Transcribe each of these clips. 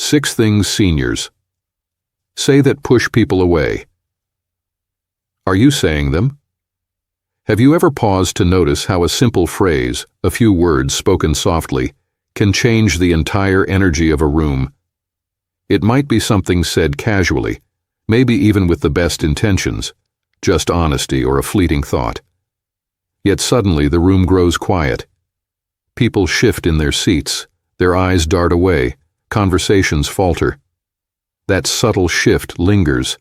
6 things seniors say that push people away. Are you saying them? Have you ever paused to notice how a simple phrase, a few words spoken softly, can change the entire energy of a room? It might be something said casually, maybe even with the best intentions, just honesty or a fleeting thought. Yet suddenly the room grows quiet. People shift in their seats, their eyes dart away, conversations falter. That subtle shift lingers,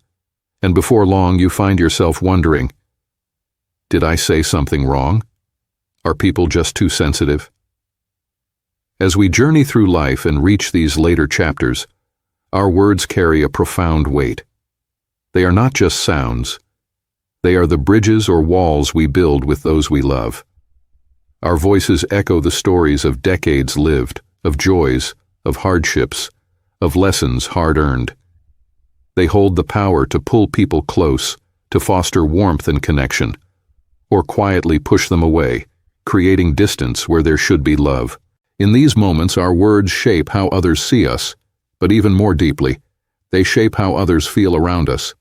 and before long you find yourself wondering, did I say something wrong? Are people just too sensitive? As we journey through life and reach these later chapters, our words carry a profound weight. They are not just sounds. They are the bridges or walls we build with those we love. Our voices echo the stories of decades lived, of joys, of hardships, of lessons hard-earned. They hold the power to pull people close, to foster warmth and connection, or quietly push them away, creating distance where there should be love. In these moments, our words shape how others see us, but even more deeply, they shape how others feel around us.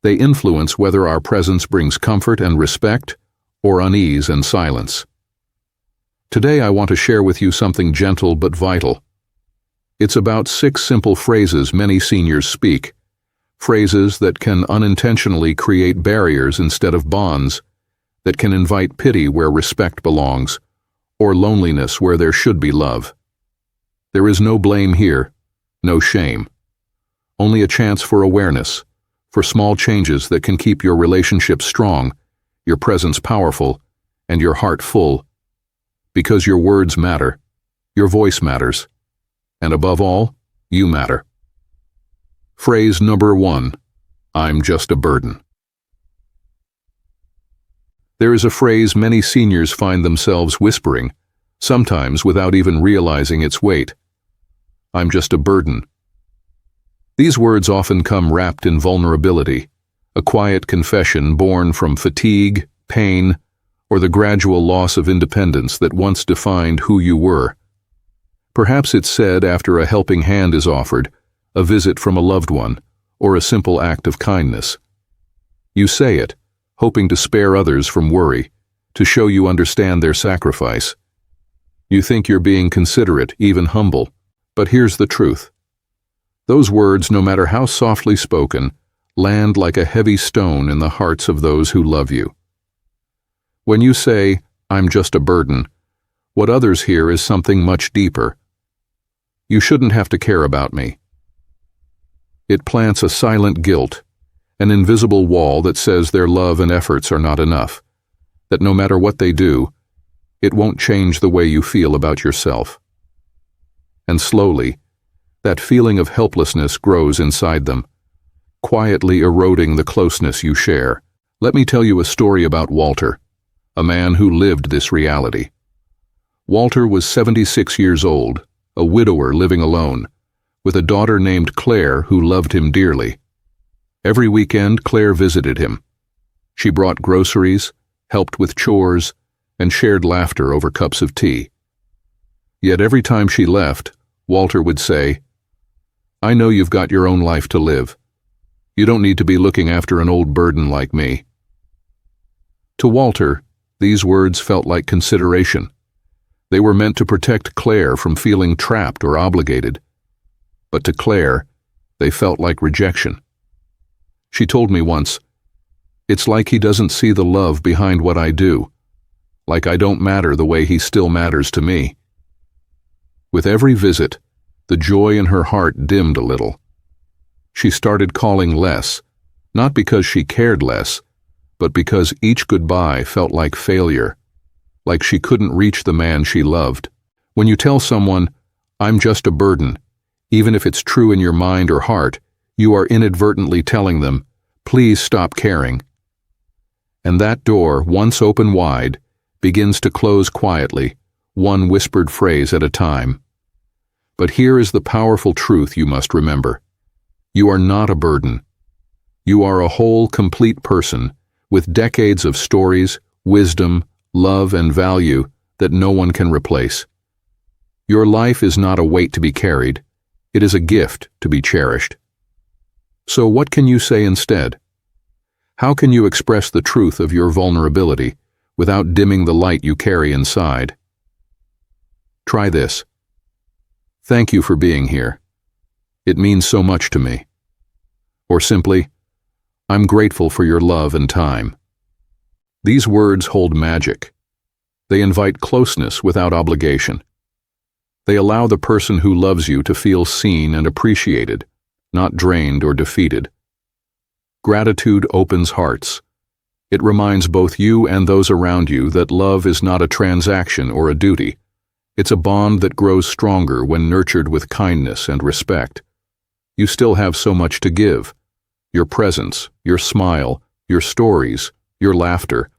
They influence whether our presence brings comfort and respect, or unease and silence. Today I want to share with you something gentle but vital. It's about 6 simple phrases many seniors speak, phrases that can unintentionally create barriers instead of bonds, that can invite pity where respect belongs, or loneliness where there should be love. There is no blame here, no shame. Only a chance for awareness, for small changes that can keep your relationship strong, your presence powerful, and your heart full. Because your words matter, your voice matters, and above all, you matter. Phrase number 1, I'm just a burden. There is a phrase many seniors find themselves whispering, sometimes without even realizing its weight. I'm just a burden. These words often come wrapped in vulnerability, a quiet confession born from fatigue, pain, or the gradual loss of independence that once defined who you were. Perhaps it's said after a helping hand is offered, a visit from a loved one, or a simple act of kindness. You say it, hoping to spare others from worry, to show you understand their sacrifice. You think you're being considerate, even humble, but here's the truth. Those words, no matter how softly spoken, land like a heavy stone in the hearts of those who love you. When you say, I'm just a burden, what others hear is something much deeper. You shouldn't have to care about me. It plants a silent guilt, an invisible wall that says their love and efforts are not enough, that no matter what they do, it won't change the way you feel about yourself. And slowly, that feeling of helplessness grows inside them, quietly eroding the closeness you share. Let me tell you a story about Walter, a man who lived this reality. Walter was 76 years old, a widower living alone, with a daughter named Claire who loved him dearly. Every weekend, Claire visited him. She brought groceries, helped with chores, and shared laughter over cups of tea. Yet every time she left, Walter would say, I know you've got your own life to live. You don't need to be looking after an old burden like me. To Walter, these words felt like consideration. They were meant to protect Claire from feeling trapped or obligated. But to Claire, they felt like rejection. She told me once, it's like he doesn't see the love behind what I do, like I don't matter the way he still matters to me. With every visit, the joy in her heart dimmed a little. She started calling less, not because she cared less, but because each goodbye felt like failure, like she couldn't reach the man she loved. When you tell someone, I'm just a burden, even if it's true in your mind or heart, you are inadvertently telling them, please stop caring. And that door, once open wide, begins to close quietly, one whispered phrase at a time. But here is the powerful truth you must remember. You are not a burden. You are a whole, complete person with decades of stories, wisdom, love, and value that no one can replace. Your life is not a weight to be carried. It is a gift to be cherished. So what can you say instead? How can you express the truth of your vulnerability without dimming the light you carry inside? Try this. Thank you for being here. It means so much to me. Or simply, I'm grateful for your love and time. These words hold magic. They invite closeness without obligation. They allow the person who loves you to feel seen and appreciated, not drained or defeated. Gratitude opens hearts. It reminds both you and those around you that love is not a transaction or a duty. It's a bond that grows stronger when nurtured with kindness and respect. You still have so much to give. Your presence, your smile, your stories, your laughter.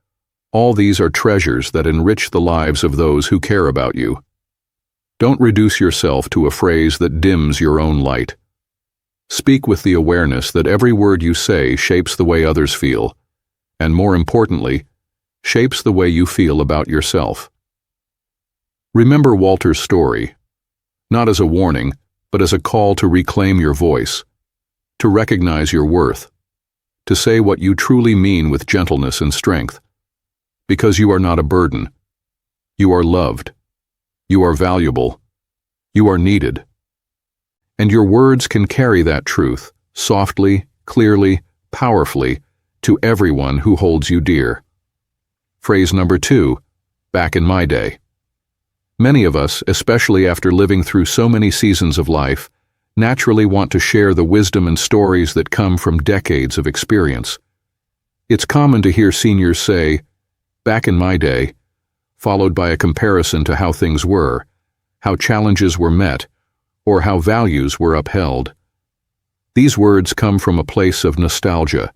All these are treasures that enrich the lives of those who care about you. Don't reduce yourself to a phrase that dims your own light. Speak with the awareness that every word you say shapes the way others feel, and more importantly, shapes the way you feel about yourself. Remember Walter's story, not as a warning, but as a call to reclaim your voice, to recognize your worth, to say what you truly mean with gentleness and strength, because you are not a burden. You are loved. You are valuable. You are needed. And your words can carry that truth, softly, clearly, powerfully, to everyone who holds you dear. Phrase number 2, back in my day. Many of us, especially after living through so many seasons of life, naturally want to share the wisdom and stories that come from decades of experience. It's common to hear seniors say, back in my day, followed by a comparison to how things were, how challenges were met, or how values were upheld. These words come from a place of nostalgia,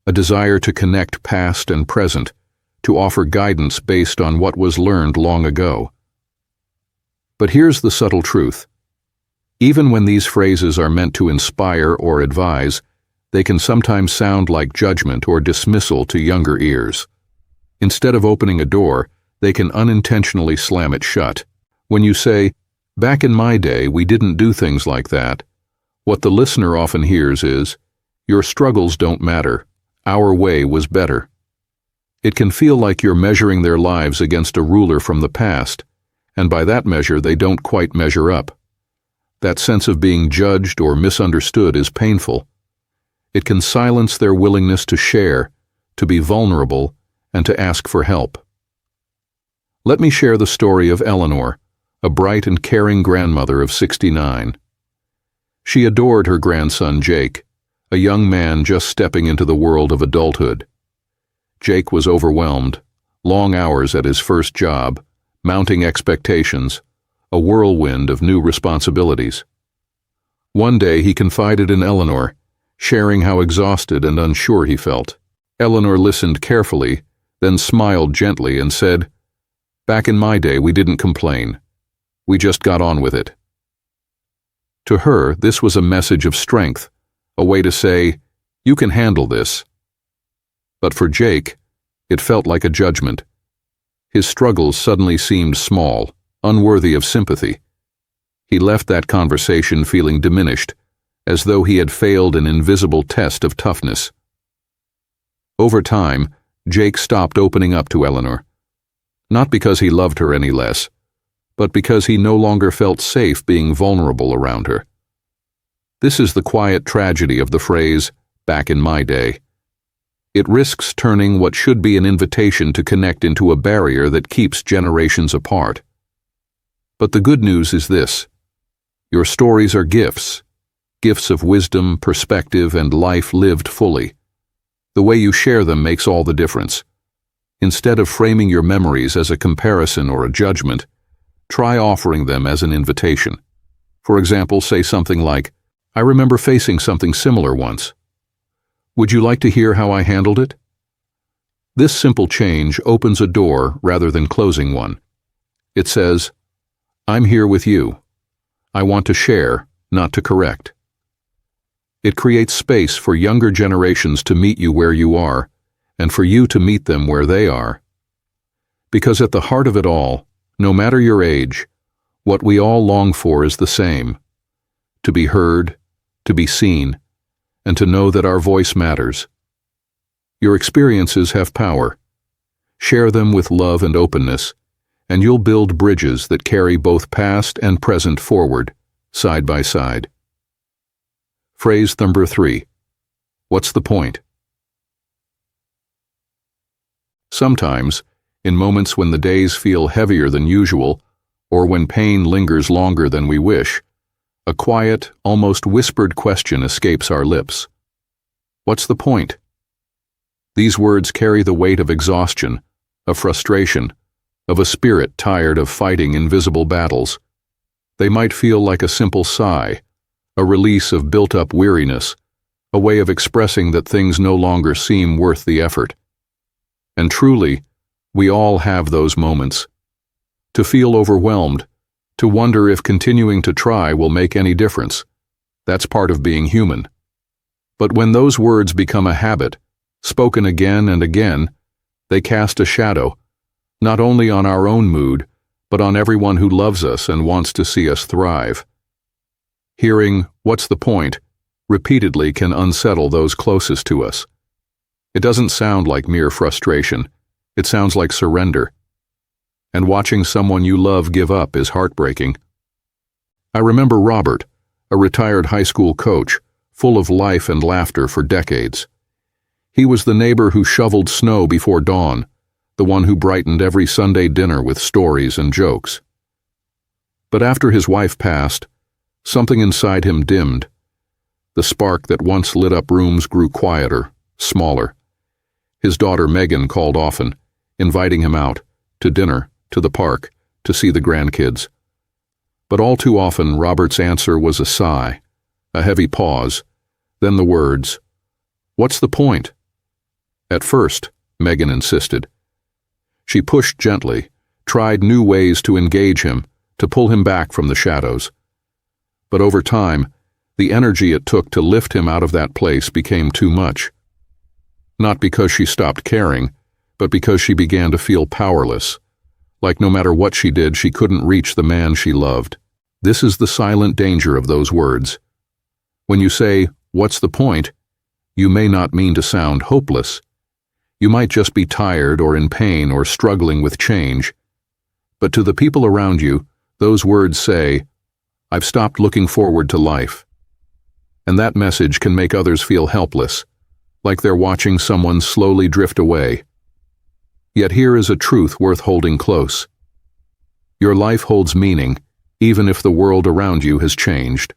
a desire to connect past and present, to offer guidance based on what was learned long ago. But here's the subtle truth. Even when these phrases are meant to inspire or advise, they can sometimes sound like judgment or dismissal to younger ears. Instead of opening a door, they can unintentionally slam it shut. When you say, back in my day, we didn't do things like that, what the listener often hears is, your struggles don't matter. Our way was better. It can feel like you're measuring their lives against a ruler from the past, and by that measure they don't quite measure up. That sense of being judged or misunderstood is painful. It can silence their willingness to share, to be vulnerable, and to ask for help. Let me share the story of Eleanor, a bright and caring grandmother of 69. She adored her grandson Jake, a young man just stepping into the world of adulthood. Jake was overwhelmed, long hours at his first job, mounting expectations, a whirlwind of new responsibilities. One day he confided in Eleanor, sharing how exhausted and unsure he felt. Eleanor listened carefully, then smiled gently and said, back in my day we didn't complain. We just got on with it. To her, this was a message of strength, a way to say, you can handle this. But for Jake, it felt like a judgment. His struggles suddenly seemed small, unworthy of sympathy. He left that conversation feeling diminished, as though he had failed an invisible test of toughness. Over time, Jake stopped opening up to Eleanor, not because he loved her any less, but because he no longer felt safe being vulnerable around her. This is the quiet tragedy of the phrase, back in my day. It risks turning what should be an invitation to connect into a barrier that keeps generations apart. But the good news is this. Your stories are gifts, gifts of wisdom, perspective, and life lived fully. The way you share them makes all the difference. Instead of framing your memories as a comparison or a judgment, try offering them as an invitation. For example, say something like, I remember facing something similar once. Would you like to hear how I handled it? This simple change opens a door rather than closing one. It says, I'm here with you. I want to share, not to correct. It creates space for younger generations to meet you where you are, and for you to meet them where they are. Because at the heart of it all, no matter your age, what we all long for is the same: to be heard, to be seen, and to know that our voice matters. Your experiences have power. Share them with love and openness, and you'll build bridges that carry both past and present forward, side by side. Phrase number 3. What's the point? Sometimes, in moments when the days feel heavier than usual, or when pain lingers longer than we wish, a quiet, almost whispered question escapes our lips. What's the point? These words carry the weight of exhaustion, of frustration, of a spirit tired of fighting invisible battles. They might feel like a simple sigh, a release of built-up weariness, a way of expressing that things no longer seem worth the effort. And truly, we all have those moments. To feel overwhelmed, to wonder if continuing to try will make any difference. That's part of being human. But when those words become a habit, spoken again and again, they cast a shadow, not only on our own mood, but on everyone who loves us and wants to see us thrive. Hearing, "What's the point?" repeatedly can unsettle those closest to us. It doesn't sound like mere frustration. It sounds like surrender. And watching someone you love give up is heartbreaking. I remember Robert, a retired high school coach, full of life and laughter for decades. He was the neighbor who shoveled snow before dawn, the one who brightened every Sunday dinner with stories and jokes. But after his wife passed, something inside him dimmed. The spark that once lit up rooms grew quieter, smaller. His daughter Megan called often, inviting him out, to dinner, to the park, to see the grandkids. But all too often Robert's answer was a sigh, a heavy pause, then the words, "What's the point?" At first, Megan insisted. She pushed gently, tried new ways to engage him, to pull him back from the shadows. But over time, the energy it took to lift him out of that place became too much. Not because she stopped caring, but because she began to feel powerless, like no matter what she did, she couldn't reach the man she loved. This is the silent danger of those words. When you say, "What's the point?" you may not mean to sound hopeless. You might just be tired or in pain or struggling with change. But to the people around you, those words say, "I've stopped looking forward to life." And that message can make others feel helpless, like they're watching someone slowly drift away. Yet here is a truth worth holding close. Your life holds meaning, even if the world around you has changed.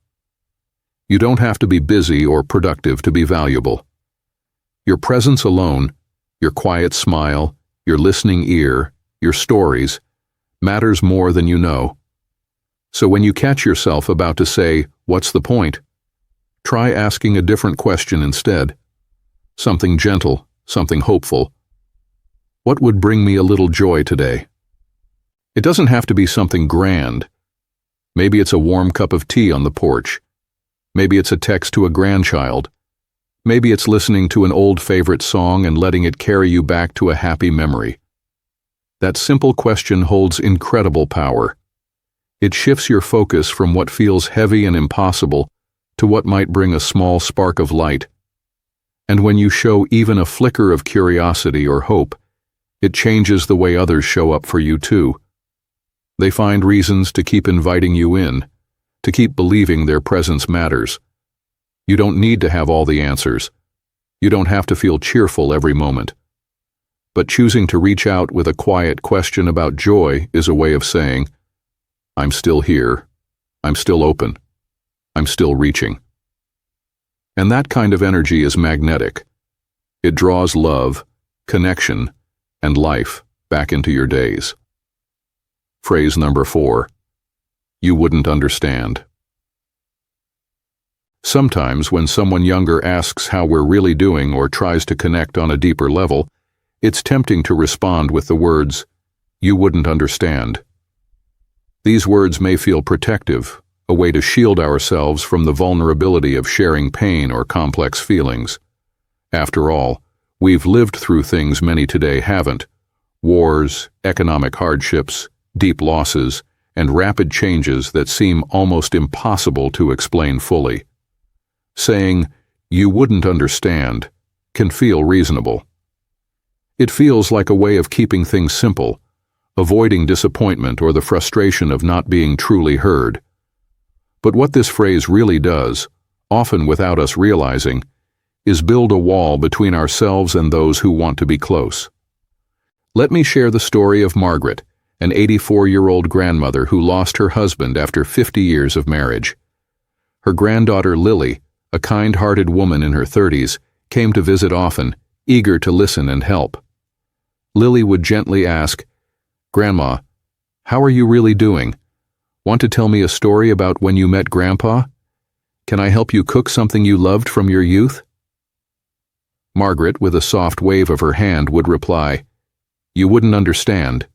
You don't have to be busy or productive to be valuable. Your presence alone, your quiet smile, your listening ear, your stories, matters more than you know. So when you catch yourself about to say, "What's the point?" try asking a different question instead. Something gentle, something hopeful. What would bring me a little joy today? It doesn't have to be something grand. Maybe it's a warm cup of tea on the porch. Maybe it's a text to a grandchild. Maybe it's listening to an old favorite song and letting it carry you back to a happy memory. That simple question holds incredible power. It shifts your focus from what feels heavy and impossible to what might bring a small spark of light. And when you show even a flicker of curiosity or hope, it changes the way others show up for you too. They find reasons to keep inviting you in, to keep believing their presence matters. You don't need to have all the answers. You don't have to feel cheerful every moment. But choosing to reach out with a quiet question about joy is a way of saying, "I'm still here. I'm still open. I'm still reaching." And that kind of energy is magnetic. It draws love, connection, and life back into your days. Phrase number 4. You wouldn't understand. Sometimes when someone younger asks how we're really doing or tries to connect on a deeper level, it's tempting to respond with the words, "You wouldn't understand." These words may feel protective, a way to shield ourselves from the vulnerability of sharing pain or complex feelings. After all, we've lived through things many today haven't: wars, economic hardships, deep losses, and rapid changes that seem almost impossible to explain fully. Saying, "You wouldn't understand," can feel reasonable. It feels like a way of keeping things simple, avoiding disappointment or the frustration of not being truly heard. But what this phrase really does, often without us realizing, is build a wall between ourselves and those who want to be close. Let me share the story of Margaret, an 84-year-old grandmother who lost her husband after 50 years of marriage. Her granddaughter Lily, a kind-hearted woman in her 30s, came to visit often, eager to listen and help. Lily would gently ask, "Grandma, how are you really doing? Want to tell me a story about when you met Grandpa? Can I help you cook something you loved from your youth?" Margaret, with a soft wave of her hand, would reply, "You wouldn't understand."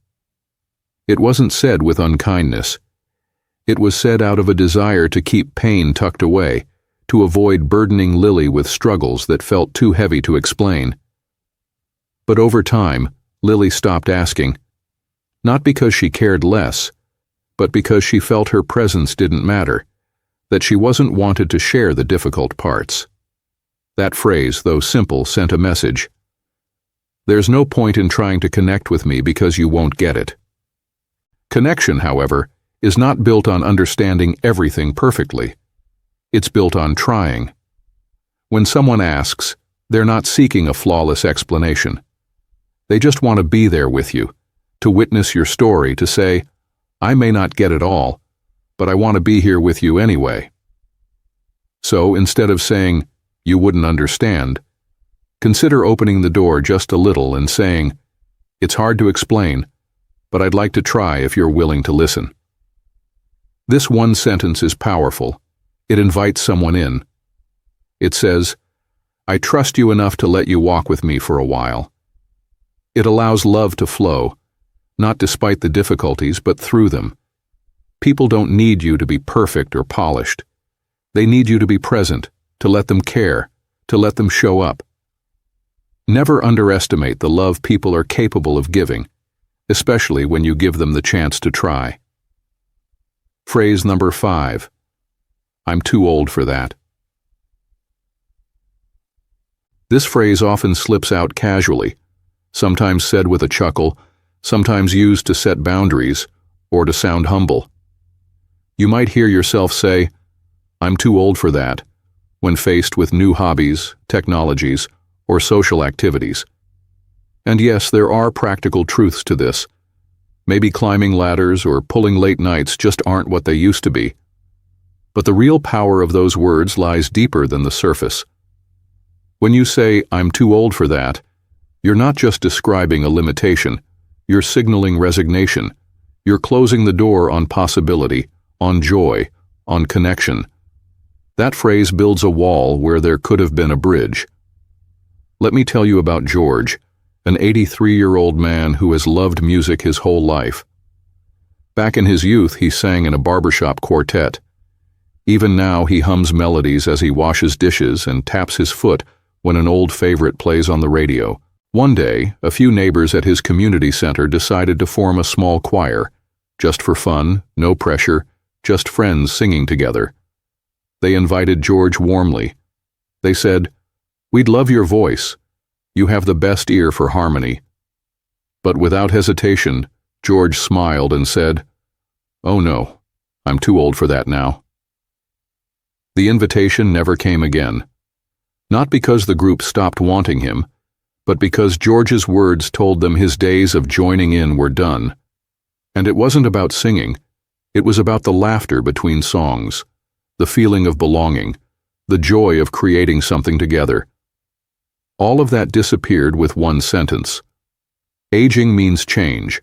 It wasn't said with unkindness. It was said out of a desire to keep pain tucked away, to avoid burdening Lily with struggles that felt too heavy to explain. But over time, Lily stopped asking, not because she cared less, but because she felt her presence didn't matter, that she wasn't wanted to share the difficult parts. That phrase, though simple, sent a message. There's no point in trying to connect with me because you won't get it. Connection, however, is not built on understanding everything perfectly. It's built on trying. When someone asks, they're not seeking a flawless explanation. They just want to be there with you, to witness your story, to say, "I may not get it all, but I want to be here with you anyway." So instead of saying, "You wouldn't understand," consider opening the door just a little and saying, "It's hard to explain, but I'd like to try if you're willing to listen." This one sentence is powerful. It invites someone in. It says, "I trust you enough to let you walk with me for a while." It allows love to flow, not despite the difficulties, but through them. People don't need you to be perfect or polished. They need you to be present, to let them care, to let them show up. Never underestimate the love people are capable of giving, especially when you give them the chance to try. Phrase number 5. I'm too old for that. This phrase often slips out casually, sometimes said with a chuckle, sometimes used to set boundaries or to sound humble. You might hear yourself say, "I'm too old for that," when faced with new hobbies, technologies, or social activities. And yes, there are practical truths to this. Maybe climbing ladders or pulling late nights just aren't what they used to be. But the real power of those words lies deeper than the surface. When you say, "I'm too old for that," you're not just describing a limitation, you're signaling resignation. You're closing the door on possibility, on joy, on connection. That phrase builds a wall where there could have been a bridge. Let me tell you about George, an 83-year-old man who has loved music his whole life. Back in his youth, he sang in a barbershop quartet. Even now, he hums melodies as he washes dishes and taps his foot when an old favorite plays on the radio. One day, a few neighbors at his community center decided to form a small choir, just for fun, no pressure, just friends singing together. They invited George warmly. They said, "We'd love your voice. You have the best ear for harmony." But without hesitation, George smiled and said, "Oh no, I'm too old for that now." The invitation never came again. Not because the group stopped wanting him, but because George's words told them his days of joining in were done. And it wasn't about singing. It was about the laughter between songs, the feeling of belonging, the joy of creating something together. All of that disappeared with one sentence. Aging means change.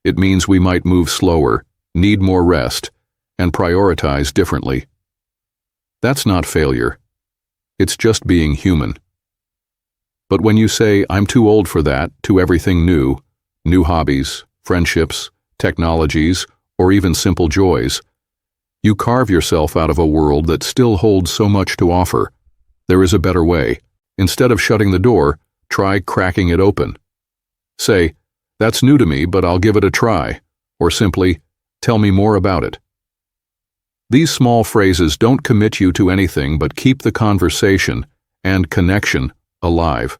It means we might move slower, need more rest, and prioritize differently. That's not failure. It's just being human. But when you say, "I'm too old for that," to everything new, new hobbies, friendships, technologies, or even simple joys, you carve yourself out of a world that still holds so much to offer. There is a better way. Instead of shutting the door, try cracking it open. Say, "That's new to me, but I'll give it a try," or simply, Tell me more about it. These small phrases don't commit you to anything but keep the conversation and connection alive.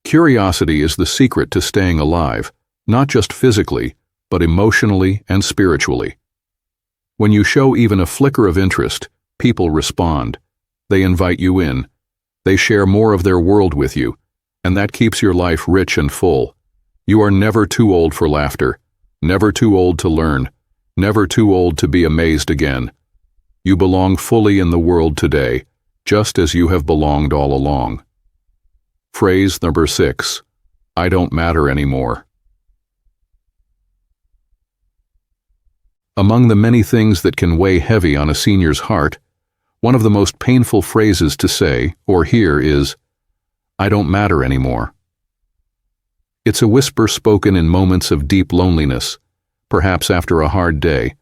Curiosity is the secret to staying alive, not just physically, but emotionally and spiritually. When you show even a flicker of interest, people respond. They invite you in. They share more of their world with you, and that keeps your life rich and full. You are never too old for laughter, never too old to learn, never too old to be amazed again. You belong fully in the world today, just as you have belonged all along. Phrase number 6, I don't matter anymore. Among the many things that can weigh heavy on a senior's heart, one of the most painful phrases to say or hear is, I don't matter anymore. It's a whisper spoken in moments of deep loneliness, perhaps after a hard day,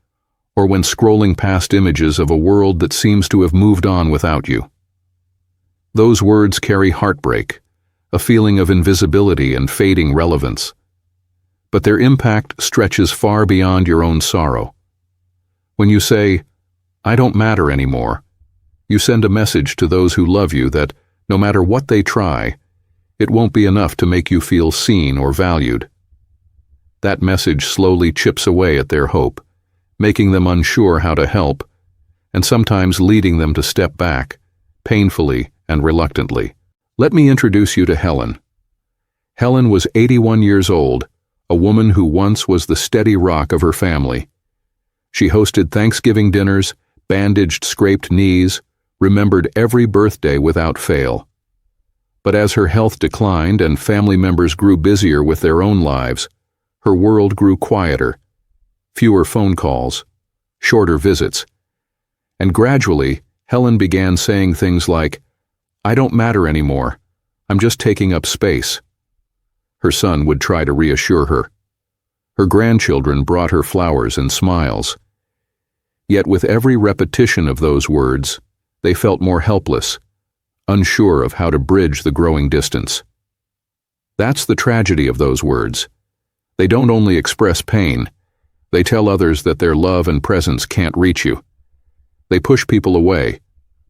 or when scrolling past images of a world that seems to have moved on without you. Those words carry heartbreak, a feeling of invisibility and fading relevance. But their impact stretches far beyond your own sorrow. When you say, I don't matter anymore, you send a message to those who love you that, no matter what they try, it won't be enough to make you feel seen or valued. That message slowly chips away at their hope, making them unsure how to help, and sometimes leading them to step back, painfully and reluctantly. Let me introduce you to Helen. Helen was 81 years old, a woman who once was the steady rock of her family. She hosted Thanksgiving dinners, bandaged scraped knees, remembered every birthday without fail. But as her health declined and family members grew busier with their own lives, her world grew quieter, fewer phone calls, shorter visits, and gradually Helen began saying things like, I don't matter anymore, I'm just taking up space. Her son would try to reassure her. Her grandchildren brought her flowers and smiles. Yet with every repetition of those words, they felt more helpless, unsure of how to bridge the growing distance. That's the tragedy of those words. They don't only express pain, they tell others that their love and presence can't reach you. They push people away,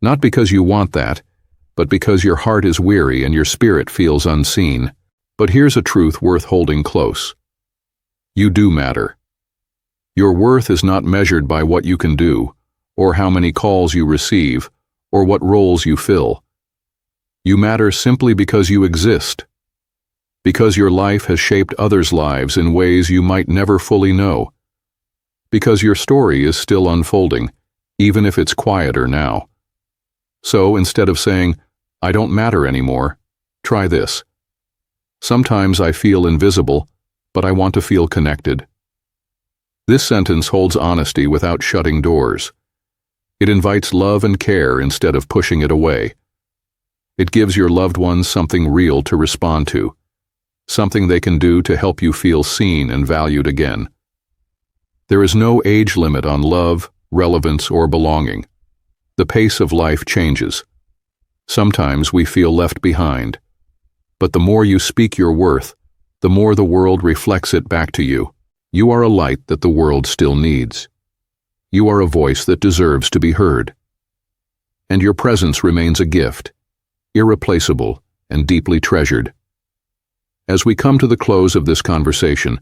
not because you want that, but because your heart is weary and your spirit feels unseen. But here's a truth worth holding close. You do matter. Your worth is not measured by what you can do, or how many calls you receive, or what roles you fill. You matter simply because you exist, because your life has shaped others' lives in ways you might never fully know, because your story is still unfolding, even if it's quieter now. So instead of saying, I don't matter anymore, try this. Sometimes I feel invisible, but I want to feel connected. This sentence holds honesty without shutting doors. It invites love and care instead of pushing it away. It gives your loved ones something real to respond to, something they can do to help you feel seen and valued again. There is no age limit on love, relevance, or belonging. The pace of life changes. Sometimes we feel left behind. But the more you speak your worth, the more the world reflects it back to you. You are a light that the world still needs. You are a voice that deserves to be heard. And your presence remains a gift, irreplaceable and deeply treasured. As we come to the close of this conversation,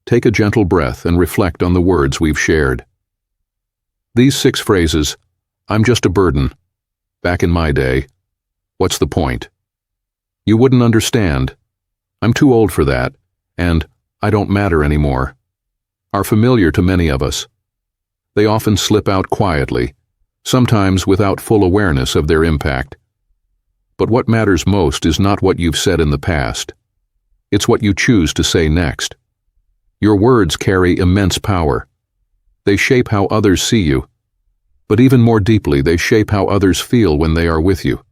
take a gentle breath and reflect on the words we've shared. These 6 phrases, I'm just a burden, back in my day, what's the point? You wouldn't understand, I'm too old for that, and I don't matter anymore, are familiar to many of us. They often slip out quietly, sometimes without full awareness of their impact. But what matters most is not what you've said in the past. It's what you choose to say next. Your words carry immense power. They shape how others see you, but even more deeply, they shape how others feel when they are with you.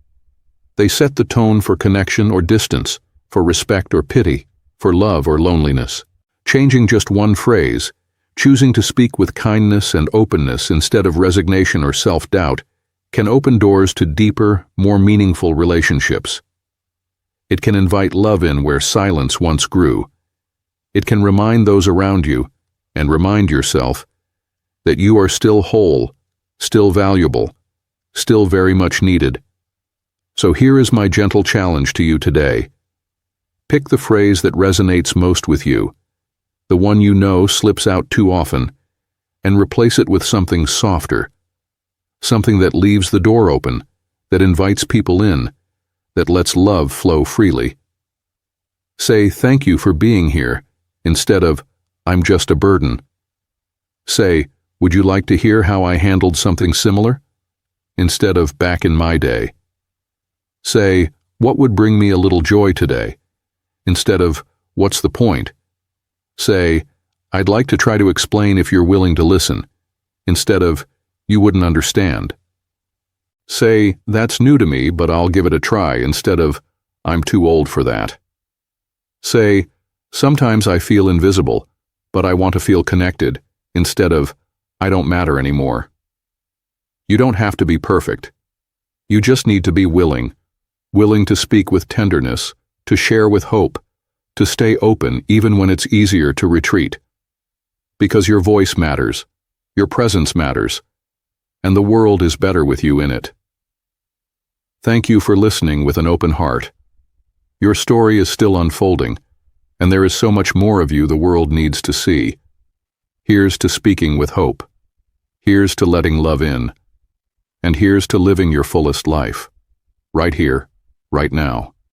They set the tone for connection or distance, for respect or pity, for love or loneliness. Changing just one phrase, choosing to speak with kindness and openness instead of resignation or self-doubt, can open doors to deeper, more meaningful relationships. It can invite love in where silence once grew. It can remind those around you, and remind yourself, that you are still whole, still valuable, still very much needed. So here is my gentle challenge to you today. Pick the phrase that resonates most with you, the one you know slips out too often, and replace it with something softer, something that leaves the door open, that invites people in, that lets love flow freely. Say, "Thank you for being here," instead of, "I'm just a burden." Say, "Would you like to hear how I handled something similar?" instead of, "Back in my day." Say, "What would bring me a little joy today?" instead of, "What's the point?" Say, "I'd like to try to explain if you're willing to listen," instead of, "You wouldn't understand." Say, "That's new to me, but I'll give it a try," instead of, "I'm too old for that." Say, "Sometimes I feel invisible, but I want to feel connected," instead of, "I don't matter anymore." You don't have to be perfect. You just need to be willing to speak with tenderness, to share with hope, to stay open even when it's easier to retreat. Because your voice matters, your presence matters, and the world is better with you in it. Thank you for listening with an open heart. Your story is still unfolding, and there is so much more of you the world needs to see. Here's to speaking with hope. Here's to letting love in. And here's to living your fullest life. Right here, right now.